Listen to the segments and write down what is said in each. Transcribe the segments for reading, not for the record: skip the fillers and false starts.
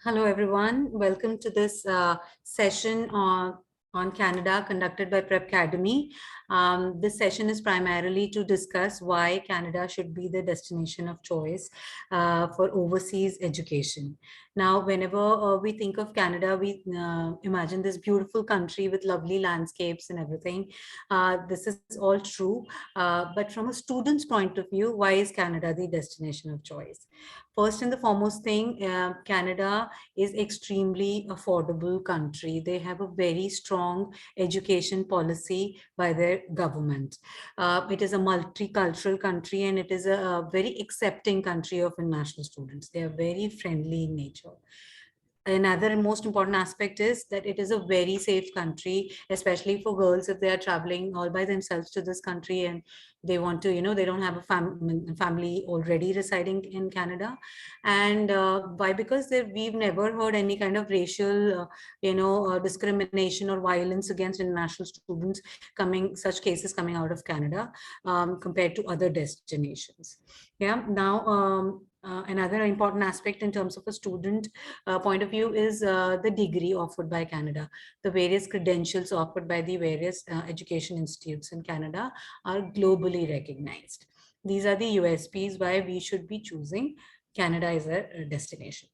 Hello, everyone. Welcome to this session on Canada conducted by Prep Academy. This session is primarily to discuss why Canada should be the destination of choice for overseas education. Now, whenever we think of Canada, we imagine this beautiful country with lovely landscapes and everything. This is all true. But from a student's point of view, why is Canada the destination of choice? First and the foremost thing, Canada is extremely affordable country. They have a very strong education policy by their government. It is a multicultural country and it is a very accepting country of international students. They are very friendly in nature. Another and most important aspect is that it is a very safe country, especially for girls if they are traveling all by themselves to this country and they want to, they don't have a family already residing in Canada. And why? Because we've never heard any kind of racial, discrimination or violence against international students such cases coming out of Canada compared to other destinations. Yeah. Now, another important aspect in terms of a student point of view is the degree offered by Canada. The various credentials offered by the various education institutes in Canada are globally recognized. These are the USPs why we should be choosing Canada as a destination.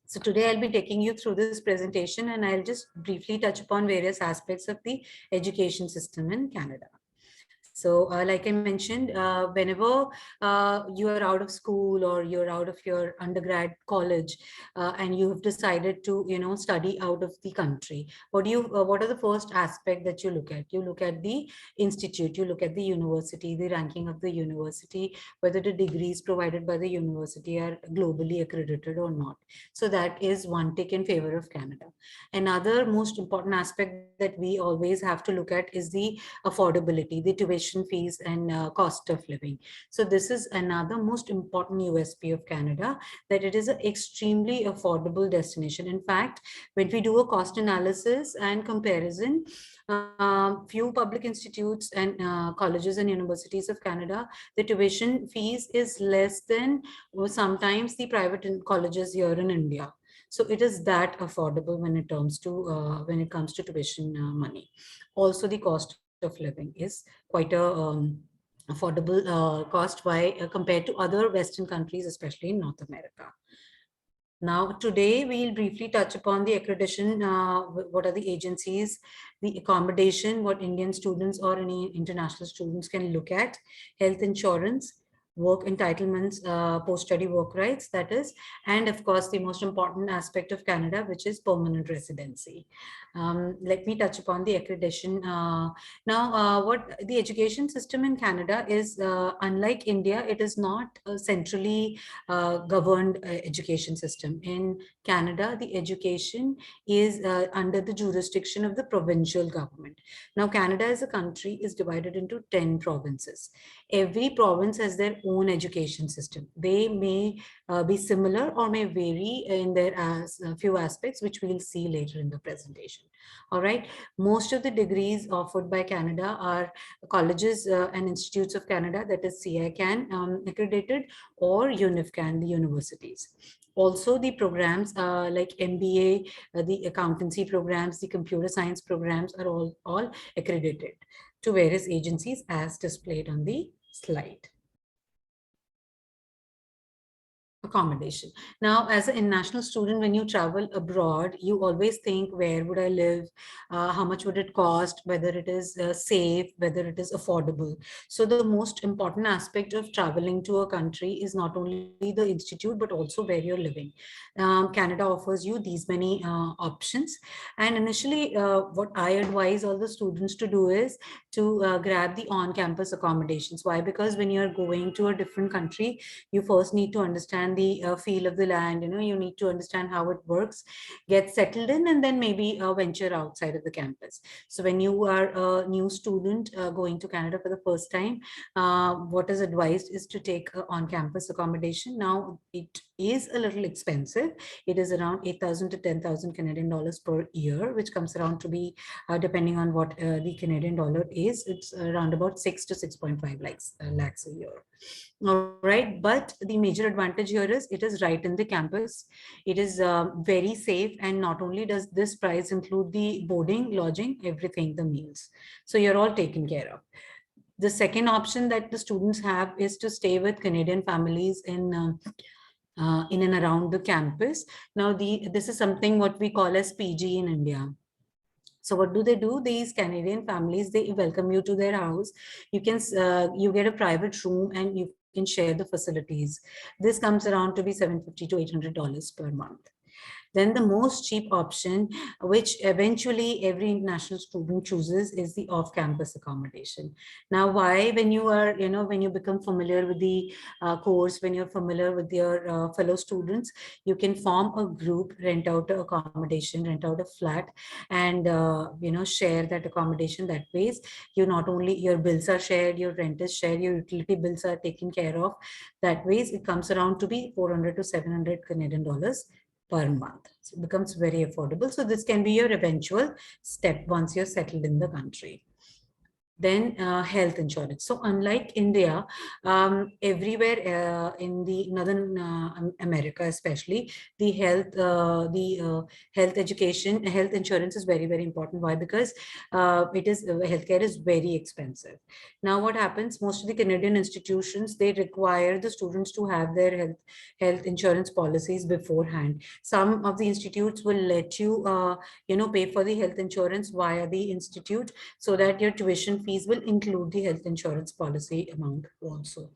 So today I'll be taking you through this presentation and I'll just briefly touch upon various aspects of the education system in Canada. So like I mentioned, whenever you are out of school or you're out of your undergrad college and you have decided to, study out of the country, what are the first aspect that you look at? You look at the institute, you look at the university, the ranking of the university, whether the degrees provided by the university are globally accredited or not. So that is one tick in favor of Canada. Another most important aspect that we always have to look at is the affordability, the tuition fees and cost of living. So this is another most important USP of Canada, that it is an extremely affordable destination. In fact, when we do a cost analysis and comparison, few public institutes and colleges and universities of Canada, the tuition fees is less than sometimes the private colleges here in India. So it is that affordable when it comes to tuition money. Also, the cost of living is quite a affordable cost compared to other Western countries, especially in North America. Now, today we'll briefly touch upon the accreditation, what are the agencies, the accommodation, what Indian students or any international students can look at, health insurance, work entitlements, post-study work rights, that is, and of course, the most important aspect of Canada, which is permanent residency. Let me touch upon the accreditation. What the education system in Canada is, unlike India, it is not centrally governed education system. In Canada, the education is under the jurisdiction of the provincial government. Now, Canada as a country is divided into 10 provinces. Every province has their own education system. They may be similar or may vary in their few aspects, which we'll see later in the presentation. All right. Most of the degrees offered by Canada are colleges and institutes of Canada, that is CICAN accredited, or UNIFCAN, the universities. Also, the programs like MBA, the accountancy programs, the computer science programs are all accredited to various agencies as displayed on the slide. Accommodation. Now, as an international student, when you travel abroad, you always think, where would I live? How much would it cost? Whether it is safe, whether it is affordable. So the most important aspect of traveling to a country is not only the institute, but also where you're living. Canada offers you these many options. And initially, what I advise all the students to do is to grab the on-campus accommodations. Why? Because when you're going to a different country, you first need to understand the feel of the land. You need to understand how it works, get settled in, and then maybe venture outside of the campus. So when you are a new student going to Canada for the first time, what is advised is to take on-campus accommodation. Now, it is a little expensive. It is around 8,000 to 10,000 Canadian dollars per year, which comes around to be, depending on what the Canadian dollar is, it's around about 6 to 6.5 lakhs a year. All right, but the major advantage here here is it is right in the campus. It is very safe, and not only does this price include the boarding, lodging, everything, the meals. So you're all taken care of. The second option that the students have is to stay with Canadian families in and around the campus. Now, this is something what we call as PG in India. So what do they do? These Canadian families, they welcome you to their house. You can you get a private room and you can share the facilities. This comes around to be $750 to $800 per month. Then the most cheap option, which eventually every international student chooses, is the off-campus accommodation. Now, why? When you are, when you become familiar with the course, when you're familiar with your fellow students, you can form a group, rent out an accommodation, rent out a flat, and, share that accommodation. That ways, you not only, your bills are shared, your rent is shared, your utility bills are taken care of. That ways, it comes around to be 400 to 700 Canadian dollars per month. So it becomes very affordable. So this can be your eventual step once you're settled in the country. Then health insurance. So unlike India, everywhere in the Northern America, especially, the health education, health insurance is very, very important. Why? Because healthcare is very expensive. Now, what happens? Most of the Canadian institutions, they require the students to have their health insurance policies beforehand. Some of the institutes will let you, pay for the health insurance via the institute, so that your tuition fees will include the health insurance policy amount also.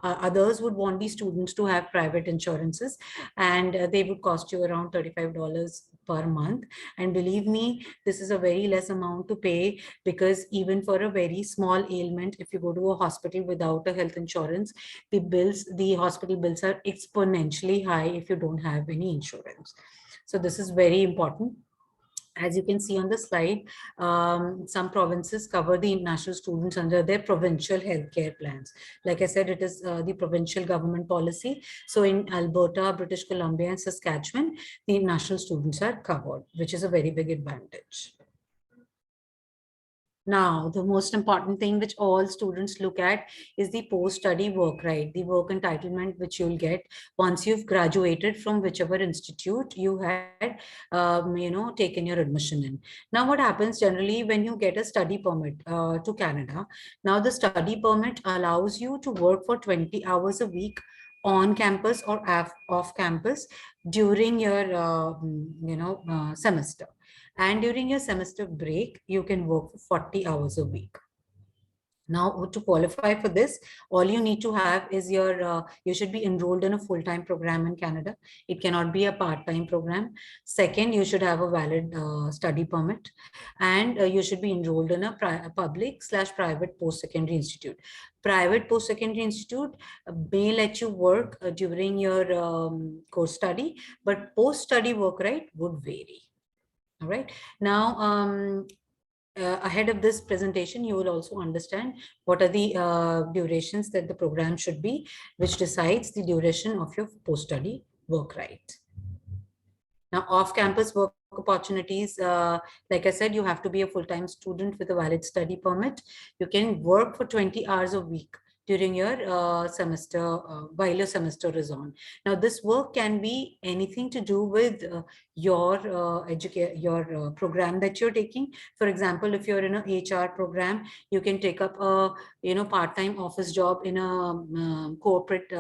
Others would want the students to have private insurances, and they would cost you around $35 per month. And believe me, this is a very less amount to pay, because even for a very small ailment, if you go to a hospital without a health insurance, the hospital bills are exponentially high if you don't have any insurance. So this is very important. As you can see on the slide, some provinces cover the international students under their provincial healthcare plans. Like I said, it is the provincial government policy. So in Alberta, British Columbia, and Saskatchewan, the international students are covered, which is a very big advantage. Now, the most important thing which all students look at is the post-study work right, the work entitlement which you'll get once you've graduated from whichever institute you had, taken your admission in. Now, what happens generally when you get a study permit to Canada? Now, the study permit allows you to work for 20 hours a week on campus or off campus during your, semester. And during your semester break, you can work for 40 hours a week. Now, to qualify for this, all you need to have is you should be enrolled in a full-time program in Canada. It cannot be a part-time program. Second, you should have a valid study permit, and you should be enrolled in a public/private post-secondary institute. Private post-secondary institute may let you work during your course study, but post-study work right would vary. All right. Now, ahead of this presentation, you will also understand what are the durations that the program should be, which decides the duration of your post-study work right. Now, off-campus work opportunities, like I said, you have to be a full-time student with a valid study permit. You can work for 20 hours a week during your semester, while your semester is on. Now, this work can be anything to do with your program that you're taking. For example, if you're in an HR program, you can take up a part-time office job in a corporate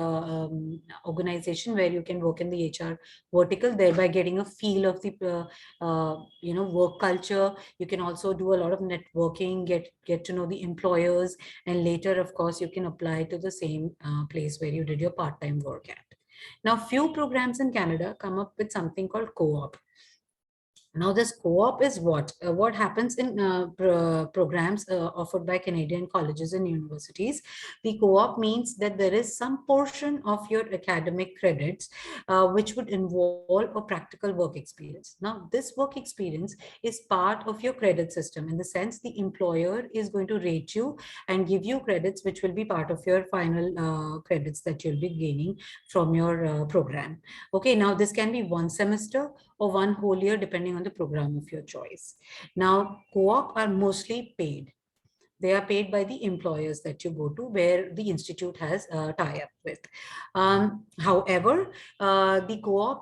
organization where you can work in the HR vertical, thereby getting a feel of the work culture. You can also do a lot of networking, get to know the employers, and later, of course, you can apply to the same place where you did your part-time work at. Now, few programs in Canada come up with something called co-op. Now, this co-op is what happens in programs offered by Canadian colleges and universities. The co-op means that there is some portion of your academic credits which would involve a practical work experience. Now, this work experience is part of your credit system, in the sense the employer is going to rate you and give you credits which will be part of your final credits that you'll be gaining from your program. Okay, now this can be one semester or one whole year, depending on the program of your choice. Now, co-op are mostly paid. They are paid by the employers that you go to, where the institute has a tie-up with. However, the co-op,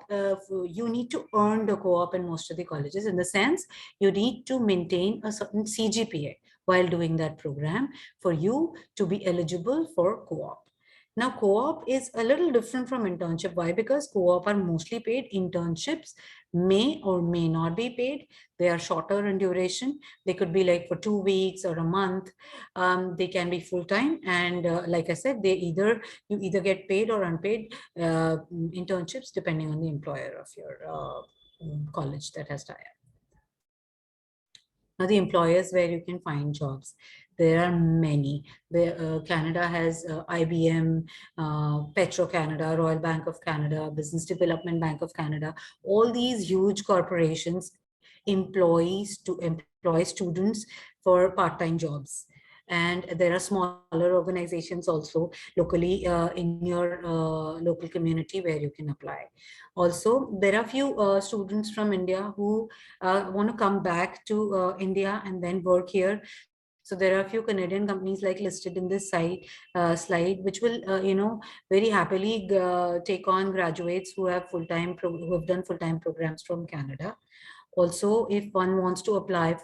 you need to earn the co-op in most of the colleges, in the sense you need to maintain a certain CGPA while doing that program for you to be eligible for co-op. Now, co-op is a little different from internship. Why? Because co-op are mostly paid. Internships may or may not be paid. They are shorter in duration. They could be like for 2 weeks or a month. They can be full-time. And like I said, you either get paid or unpaid internships, depending on the employer of your college that has tie-up. Now, the employers where you can find jobs, there are many. Canada has IBM, Petro-Canada, Royal Bank of Canada, Business Development Bank of Canada. All these huge corporations employ students for part-time jobs. And there are smaller organizations also locally in your local community where you can apply. Also, there are few students from India who want to come back to India and then work here. So there are a few Canadian companies like listed in this slide, which will, very happily take on graduates who have who have done full-time programs from Canada. Also, if one wants to apply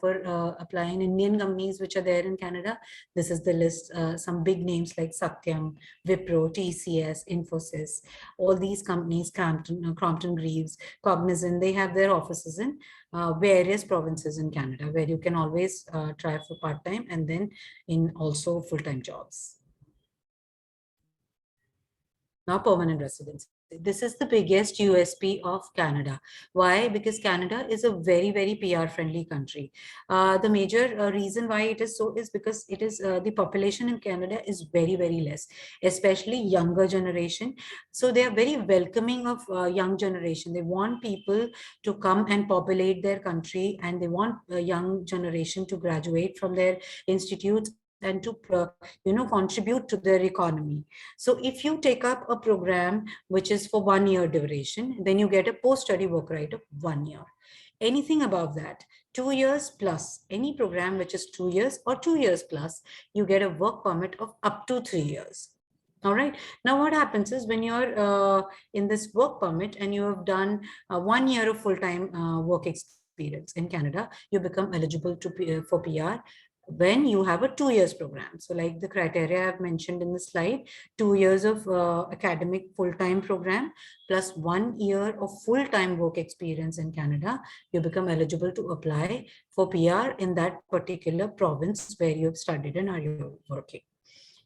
in Indian companies which are there in Canada, this is the list. Some big names like Satyam, Wipro, TCS, Infosys, all these companies, Crompton Greaves, Cognizant, they have their offices in various provinces in Canada, where you can always try for part-time and then in also full-time jobs. Now, permanent residency. This is the biggest USP of Canada. Why? Because Canada is a very, very PR friendly country. The major reason why it is so is because it is the population in Canada is very, very less, especially younger generation. So they are very welcoming of young generation. They want people to come and populate their country, and they want a young generation to graduate from their institutes and to contribute to their economy. So if you take up a program which is for 1 year duration, then you get a post-study work right of 1 year. Anything above that, 2 years plus, any program which is 2 years or 2 years plus, you get a work permit of up to 3 years. All right. Now, what happens is when you're in this work permit and you have done 1 year of full-time work experience in Canada, you become eligible for PR when you have a 2 years program. So like the criteria I've mentioned in the slide, 2 years of academic full-time program plus 1 year of full-time work experience in Canada, you become eligible to apply for PR in that particular province where you have studied and are you working.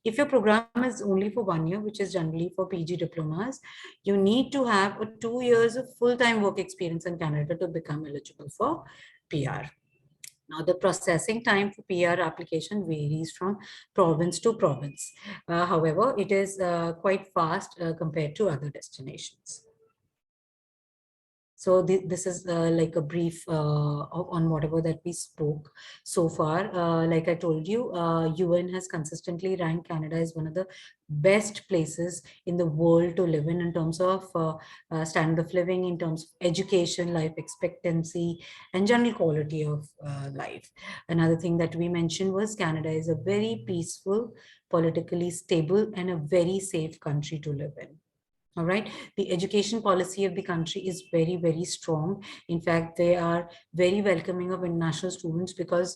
If your program is only for 1 year, which is generally for PG diplomas, you need to have a 2 years of full-time work experience in Canada to become eligible for PR. Now, the processing time for PR application varies from province to province. However, it is quite fast compared to other destinations. So this is like a brief on whatever that we spoke so far. Like I told you, UN has consistently ranked Canada as one of the best places in the world to live in terms of standard of living, in terms of education, life expectancy, and general quality of life. Another thing that we mentioned was Canada is a very peaceful, politically stable, and a very safe country to live in. All right. The education policy of the country is very, very strong. In fact, they are very welcoming of international students because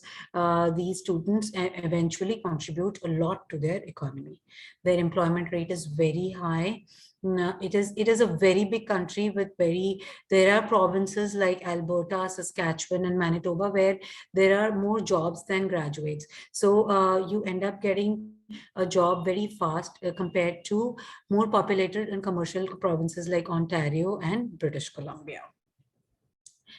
these students eventually contribute a lot to their economy. Their employment rate is very high. It is a very big country with there are provinces like Alberta, Saskatchewan, and Manitoba where there are more jobs than graduates. So you end up getting a job very fast compared to more populated and commercial provinces like Ontario and British Columbia.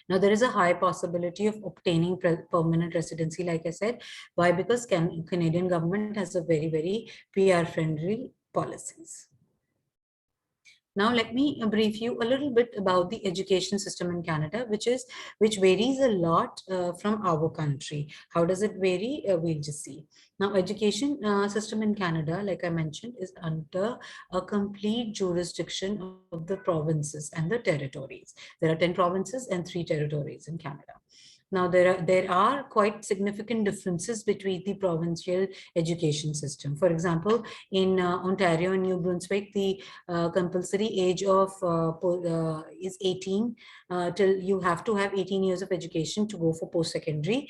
Now, there is a high possibility of obtaining permanent residency, like I said. Why? Because Canadian government has a very, very PR-friendly policies. Now, let me brief you a little bit about the education system in Canada, which varies a lot from our country. How does it vary? We'll just see. Now, education system in Canada, like I mentioned, is under a complete jurisdiction of the provinces and the territories. There are 10 provinces and 3 territories in Canada. Now, there are quite significant differences between the provincial education system. For example, in Ontario and New Brunswick, the compulsory age of is 18 till you have to have 18 years of education to go for post-secondary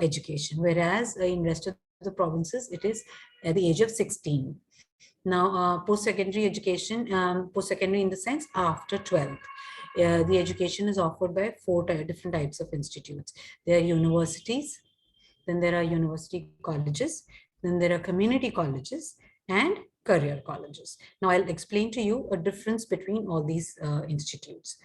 education, whereas in rest of the provinces, it is at the age of 16. Now, post-secondary education, post-secondary in the sense after 12th. The education is offered by four different types of institutes. There are universities, then there are university colleges, then there are community colleges and career colleges. Now, I'll explain to you a difference between all these institutes.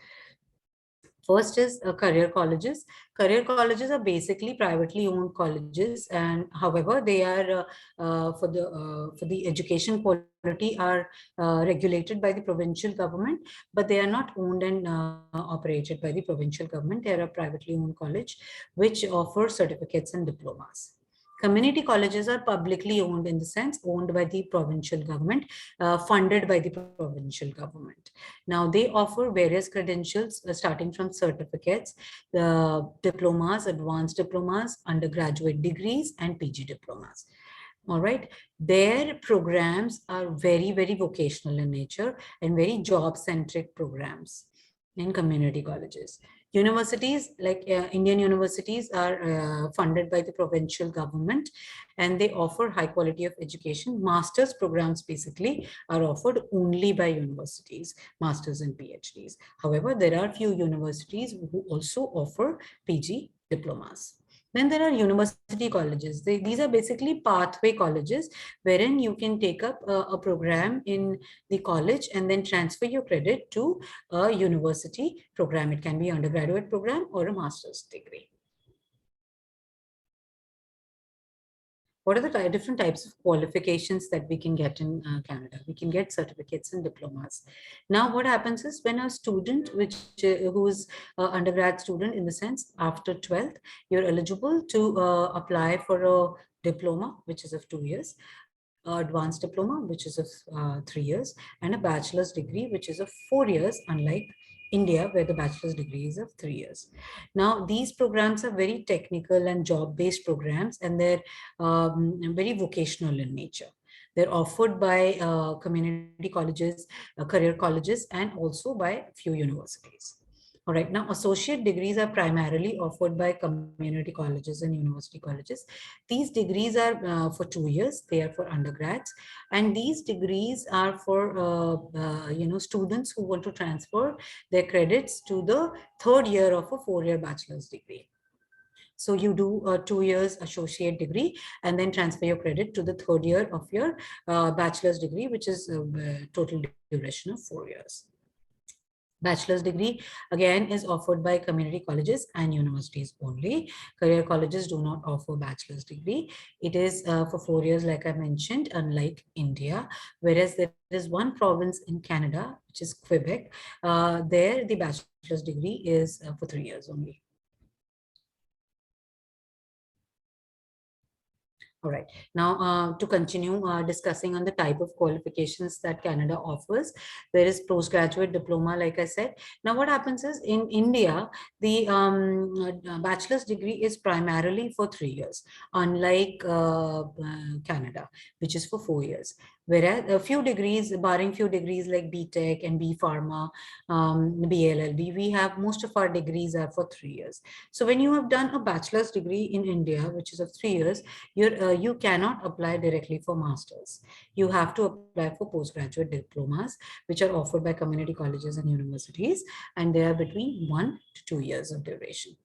First is career colleges. Career colleges are basically privately owned colleges, and however, they are for the education quality are regulated by the provincial government, but they are not owned and operated by the provincial government. They are a privately owned college which offers certificates and diplomas. Community colleges are publicly owned in the sense owned by the provincial government, funded by the provincial government. Now they offer various credentials starting from certificates, diplomas, advanced diplomas, undergraduate degrees, and PG diplomas. All right. Their programs are very, very vocational in nature and very job-centric programs in community colleges. Universities like Indian universities are funded by the provincial government, and they offer high quality of education. Master's programs basically are offered only by universities, masters and PhDs. However, there are few universities who also offer PG diplomas. Then there are university colleges. These are basically pathway colleges wherein you can take up a program in the college and then transfer your credit to a university program. It can be an undergraduate program or a master's degree. What are the different types of qualifications that we can get in Canada? We can get certificates and diplomas. Now, what happens is when a student, who is an undergrad student in the sense after 12th, you're eligible to apply for a diploma, which is of 2 years, advanced diploma, which is of 3 years, and a bachelor's degree, which is of 4 years, unlike India, where the bachelor's degree is of 3 years. Now, these programs are very technical and job-based programs, and they're very vocational in nature. They're offered by community colleges, career colleges, and also by few universities. All right, now associate degrees are primarily offered by community colleges and university colleges. These degrees are for 2 years. They are for undergrads, and these degrees are for students who want to transfer their credits to the third year of a 4-year bachelor's degree. So you do a 2 years associate degree and then transfer your credit to the third year of your bachelor's degree, which is a total duration of 4 years. Bachelor's degree again is offered by community colleges and universities only. Career colleges do not offer bachelor's degree. It is for 4 years, like I mentioned, unlike India, whereas there is one province in Canada, which is Quebec. There the bachelor's degree is for 3 years only. All right. Now, to continue discussing on the type of qualifications that Canada offers, there is postgraduate diploma, like I said. Now, what happens is in India, the bachelor's degree is primarily for 3 years, unlike Canada, which is for 4 years. Whereas a few degrees, barring few degrees like BTech and B Pharma, BLLB, we have most of our degrees are for 3 years. So when you have done a bachelor's degree in India, which is of 3 years, you cannot apply directly for masters. You have to apply for postgraduate diplomas, which are offered by community colleges and universities, and they are between 1 to 2 years of duration.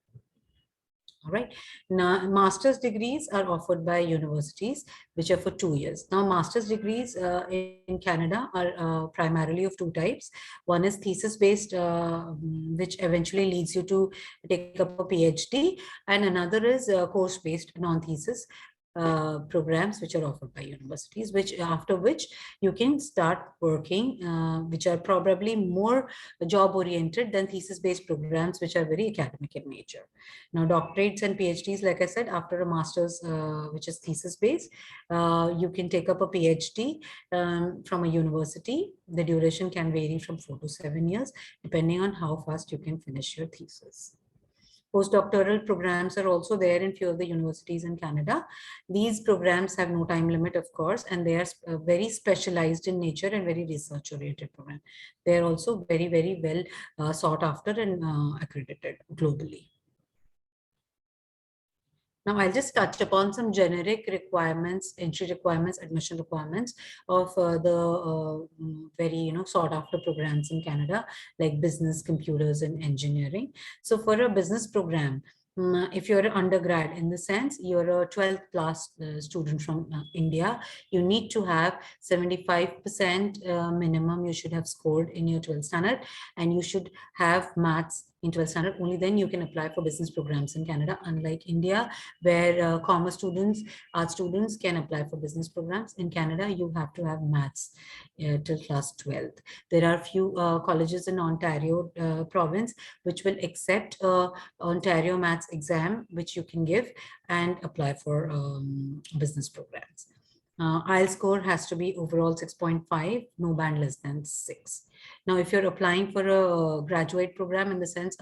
All right. Now, master's degrees are offered by universities, which are for 2 years. Now, master's degrees in Canada are primarily of two types. One is thesis-based, which eventually leads you to take up a PhD, and another is course-based non-thesis programs which are offered by universities, after which you can start working, which are probably more job oriented than thesis based programs, which are very academic in nature. Now, doctorates and PhDs, like I said, after a master's, which is thesis based, you can take up a PhD from a university. The duration can vary from 4 to 7 years, depending on how fast you can finish your thesis. Postdoctoral programs are also there in few of the universities in Canada. These programs have no time limit, of course, and they are very specialized in nature and very research oriented program. They are also very, very well sought after and accredited globally. Now, I'll just touch upon some generic requirements, entry requirements, admission requirements of the very, sought after programs in Canada, like business, computers, and engineering. So for a business program, if you're an undergrad, in the sense you're a 12th class student from India, you need to have 75% minimum you should have scored in your 12th standard, and you should have maths in 12th standard. Only then you can apply for business programs in Canada, unlike India, where commerce students, art students can apply for business programs. In Canada, you have to have maths till class 12th. There are few colleges in Ontario province which will accept Ontario maths exam, which you can give and apply for business programs. IELTS score has to be overall 6.5, no band less than 6. Now, if you're applying for a graduate program, in the sense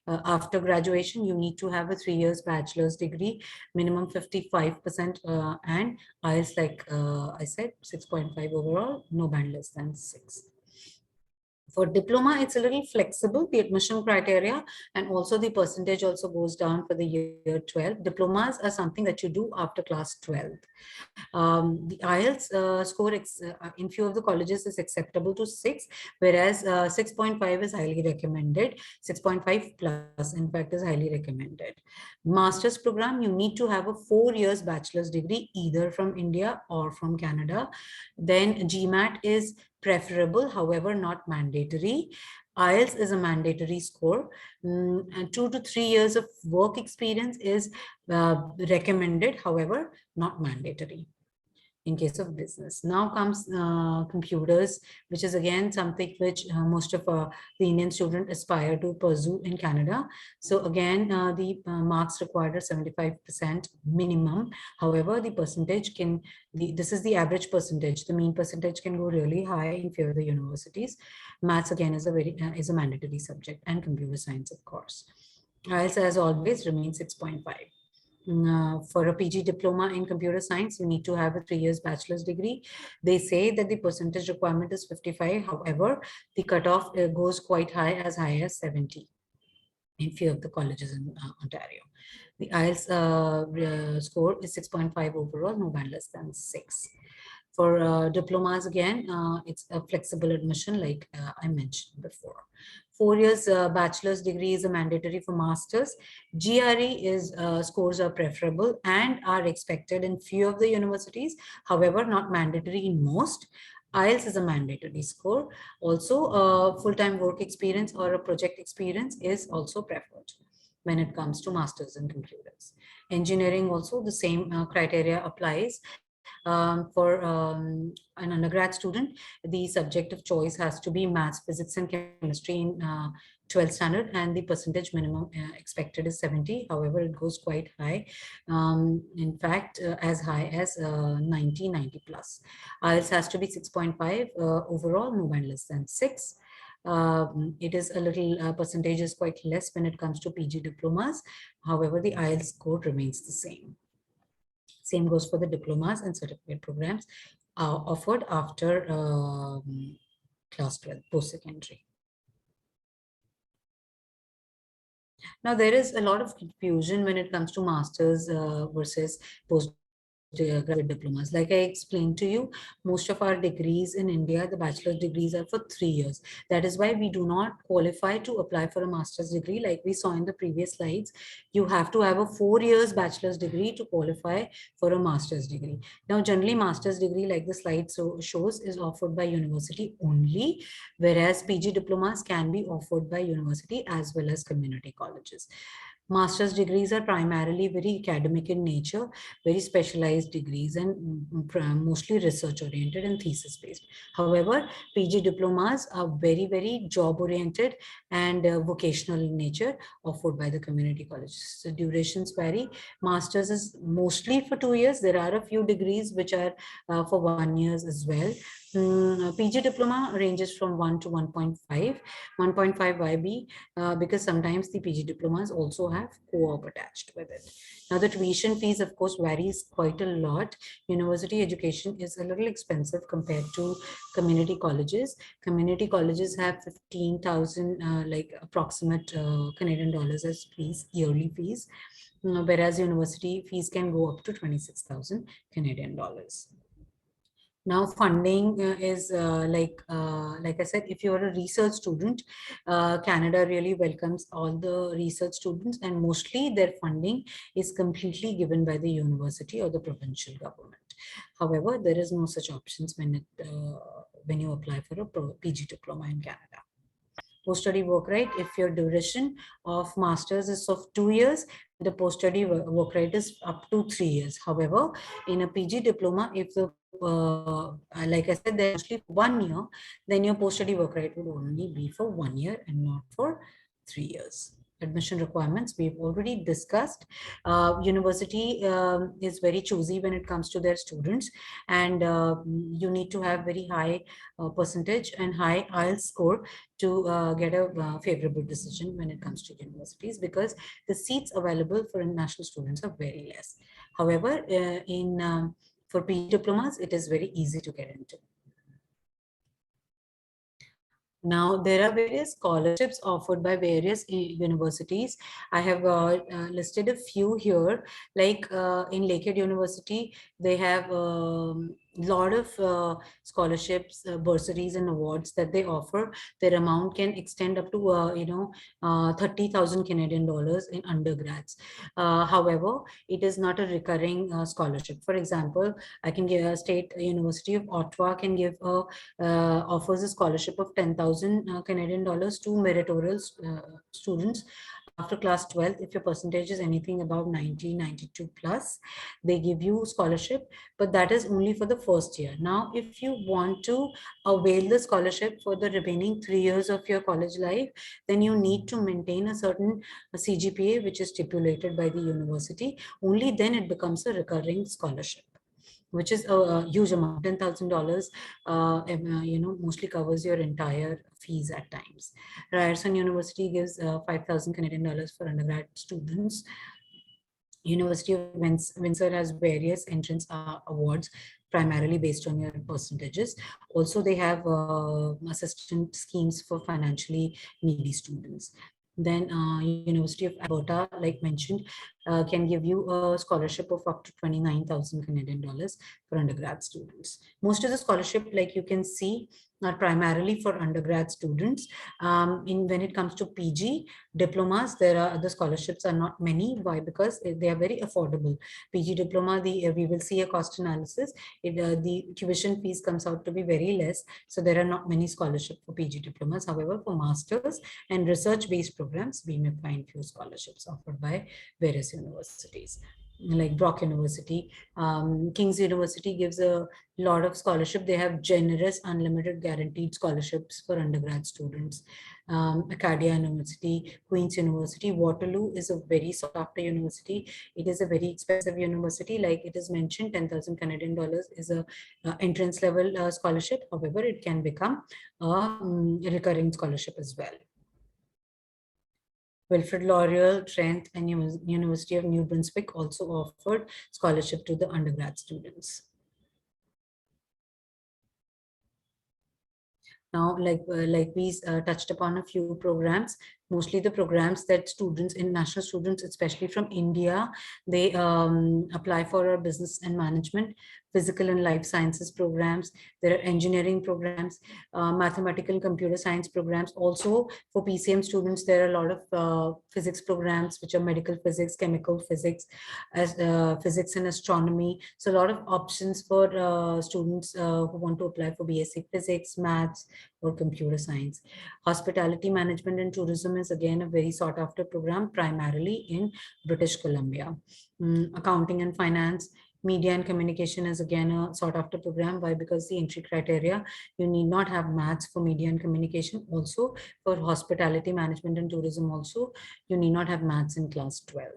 after graduation, you need to have a 3 years bachelor's degree, minimum 55%, and IELTS, like I said, 6.5 overall, no band less than 6. For diploma, it's a little flexible, the admission criteria, and also the percentage also goes down for the year 12. Diplomas are something that you do after class 12. The IELTS score in few of the colleges is acceptable to 6, whereas 6.5 is highly recommended. 6.5 plus, in fact, is highly recommended. Master's program, you need to have a 4 years bachelor's degree, either from India or from Canada. Then GMAT is preferable, however, not mandatory. IELTS is a mandatory score, and 2 to 3 years of work experience is recommended, however, not mandatory in case of business. Now comes computers, which is again something which most of the Indian students aspire to pursue in Canada. So again, the marks required are 75% minimum. However, the percentage can, this is the average percentage. The mean percentage can go really high in few of the universities. Maths again is a mandatory subject, and computer science, of course. IELTS, as always, remains 6.5. For a PG diploma in computer science, you need to have a 3 years bachelor's degree. They say that the percentage requirement is 55. However, the cutoff goes quite high as 70 in few of the colleges in Ontario. The IELTS score is 6.5 overall, no band less than 6. For diplomas, again, it's a flexible admission, like I mentioned before. 4 years bachelor's degree is a mandatory for masters. GRE is scores are preferable and are expected in few of the universities, however, not mandatory in most. IELTS is a mandatory score. Also, full-time work experience or a project experience is also preferred when it comes to masters in computers. Engineering, also the same criteria applies. For an undergrad student, the subject of choice has to be maths, physics, and chemistry in 12th standard, and the percentage minimum expected is 70. However, it goes quite high. In fact, as high as 90 plus. IELTS has to be 6.5 overall, no band less than 6. It is a little percentage is quite less when it comes to PG diplomas. However, the IELTS score remains the same. Same goes for the diplomas and certificate programs offered after class 12, post-secondary. Now, there is a lot of confusion when it comes to masters versus postgraduate diplomas. Like I explained to you, most of our degrees in India, the bachelor's degrees are for 3 years. That is why we do not qualify to apply for a master's degree. Like we saw in the previous slides, you have to have a 4 years bachelor's degree to qualify for a master's degree. Now, generally master's degree, like the slide shows, is offered by university only, whereas PG diplomas can be offered by university as well as community colleges. Master's degrees are primarily very academic in nature, very specialized degrees, and mostly research oriented and thesis based. However, PG diplomas are very, very job oriented and vocational in nature, offered by the community colleges. So durations vary. Master's is mostly for 2 years. There are a few degrees which are for 1 year as well. PG diploma ranges from 1 to 1.5. 1.5 YB because sometimes the PG diplomas also have have co-op attached with it. Now, the tuition fees, of course, varies quite a lot. University education is a little expensive compared to community colleges. Community colleges have 15,000, like approximate Canadian dollars as fees, yearly fees, whereas university fees can go up to 26,000 Canadian dollars. Now, funding is like I said, if you're a research student, Canada really welcomes all the research students, and mostly their funding is completely given by the university or the provincial government. However, there is no such options when you apply for a PG diploma in Canada. Post-study work right, if your duration of master's is of 2 years, the post-study work right is up to 3 years. However, in a PG diploma, if the like I said, there's mostly 1 year, then your post-study work right would only be for 1 year and not for 3 years. Admission requirements we've already discussed. University is very choosy when it comes to their students, and you need to have very high percentage and high IELTS score to get a favorable decision when it comes to universities, because the seats available for international students are very less. However, for PG diplomas, it is very easy to get into. Now, there are various scholarships offered by various universities. I have listed a few here, like in Lakehead University, they have lot of scholarships, bursaries and awards that they offer. Their amount can extend up to 30,000 Canadian dollars in undergrads. However, it is not a recurring scholarship. For example, I can give a State University of Ottawa can give offers a scholarship of 10,000 Canadian dollars to meritorious students after class 12. If your percentage is anything above 90, 92 plus, they give you scholarship, but that is only for the first year. Now, if you want to avail the scholarship for the remaining 3 years of your college life, then you need to maintain a certain CGPA, which is stipulated by the university. Only then it becomes a recurring scholarship, which is a huge amount. $10,000, mostly covers your entire fees at times. Ryerson University gives 5,000 Canadian dollars for undergrad students. University of Windsor has various entrance awards, primarily based on your percentages. Also, they have assistance schemes for financially needy students. Then University of Alberta, like mentioned, can give you a scholarship of up to 29,000 Canadian dollars for undergrad students. Most of the scholarship, like you can see, are primarily for undergrad students. When it comes to PG diplomas, the scholarships are not many. Why? Because they are very affordable. PG diploma, we will see a cost analysis. The tuition fees comes out to be very less, so there are not many scholarships for PG diplomas. However, for masters and research-based programs, we may find few scholarships offered by various universities, like Brock University. King's University gives a lot of scholarship. They have generous, unlimited guaranteed scholarships for undergrad students. Acadia University, Queen's University, Waterloo is a very sought after university. It is a very expensive university. Like it is mentioned, 10,000 Canadian dollars is a entrance level scholarship. However, it can become a recurring scholarship as well. Wilfrid Laurier, Trent, and University of New Brunswick also offered scholarship to the undergrad students. Now, like we touched upon a few programs, mostly the programs that students, international students, especially from India, they apply for business and management, physical and life sciences programs. There are engineering programs, mathematical and computer science programs. Also for PCM students, there are a lot of physics programs, which are medical physics, chemical physics, as physics and astronomy. So a lot of options for students who want to apply for BSc physics, maths, or computer science. Hospitality management and tourism is again a very sought after program, primarily in British Columbia. Accounting and finance, media and communication is again a sought after program. Why? Because the entry criteria, you need not have maths for media and communication. Also for hospitality management and tourism also, you need not have maths in class 12.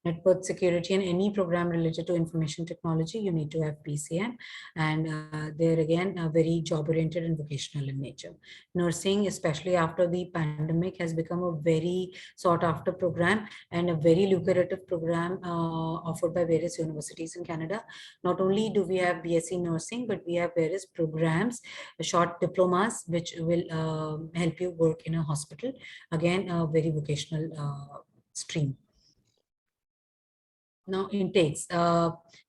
network security, and any program related to information technology, you need to have PCM. And they're again very job oriented and vocational in nature. Nursing, especially after the pandemic, has become a very sought after program and a very lucrative program offered by various universities in Canada. Not only do we have BSc nursing, but we have various programs, short diplomas, which will help you work in a hospital. Again, a very vocational stream. Now, intakes.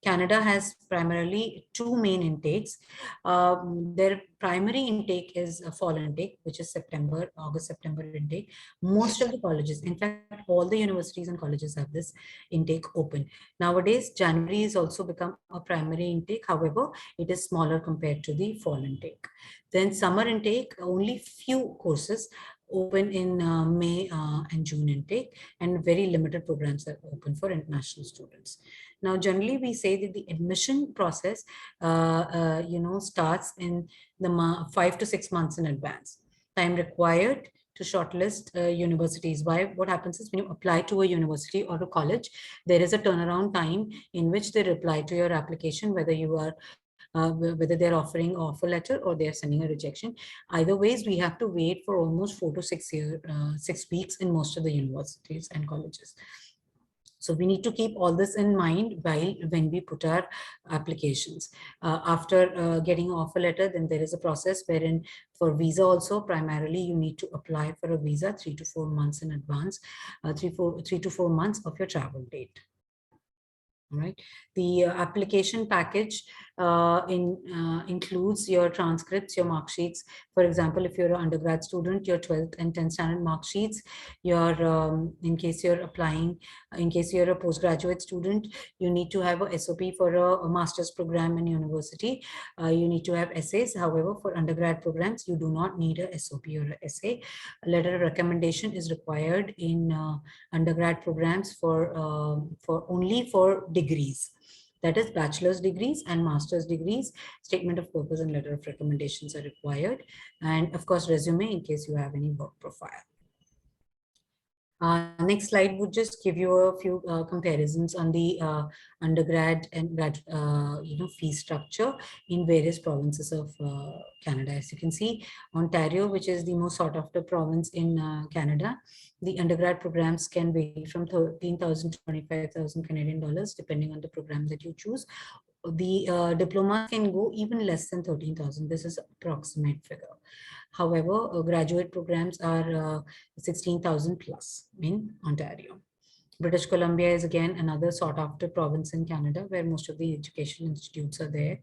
Canada has primarily two main intakes. Their primary intake is a fall intake, which is September, August, September intake. Most of the colleges, in fact, all the universities and colleges have this intake open. Nowadays, January has also become a primary intake. However, it is smaller compared to the fall intake. Then summer intake, only few courses open in May and June intake, and very limited programs are open for international students. Now, generally, we say that the admission process, starts in the 5 to 6 months in advance. Time required to shortlist universities. Why? What happens is when you apply to a university or a college, there is a turnaround time in which they reply to your application, whether you are whether they're offering offer letter or they're sending a rejection. Either ways, we have to wait for almost 4 to 6 weeks in most of the universities and colleges. So we need to keep all this in mind when we put our applications. After getting an offer letter, then there is a process wherein for visa also, primarily you need to apply for a visa 3 to 4 months in advance, 3 to 4 months of your travel date. All right. The application package includes your transcripts, your mark sheets. For example, if you're an undergrad student, your 12th and 10th standard mark sheets, in case you're applying, in case you're a postgraduate student, you need to have a SOP for a master's program in university. You need to have essays. However, for undergrad programs, you do not need a SOP or an essay. A letter of recommendation is required in undergrad programs for only for degrees, that is bachelor's degrees and master's degrees. Statement of purpose and letter of recommendations are required, and of course resume in case you have any work profile. Next slide would just give you a few comparisons on the undergrad and grad fee structure in various provinces of Canada. As you can see, Ontario, which is the most sought after province in Canada, the undergrad programs can vary from 13,000 to 25,000 Canadian dollars, depending on the program that you choose. The diploma can go even less than 13,000. This is approximate figure. However, graduate programs are 16,000 plus in Ontario. British Columbia is again another sought after province in Canada where most of the education institutes are there.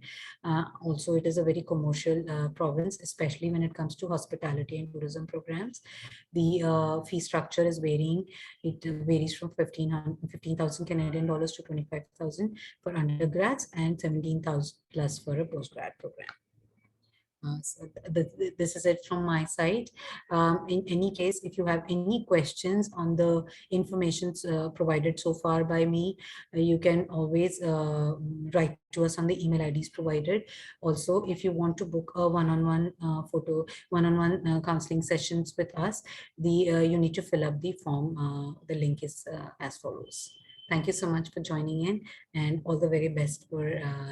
Also, it is a very commercial province, especially when it comes to hospitality and tourism programs. The fee structure is varying. It varies from 15,000 Canadian dollars to 25,000 for undergrads and 17,000 plus for a postgrad program. So this is it from my side. In any case, if you have any questions on the information provided so far by me, you can always write to us on the email IDs provided. Also, if you want to book a one-on-one counseling sessions with us, you need to fill up the form. The link is as follows. Thank you so much for joining in, and all the very best for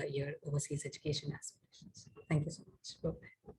your overseas education aspirations. Thank you so much. Bye.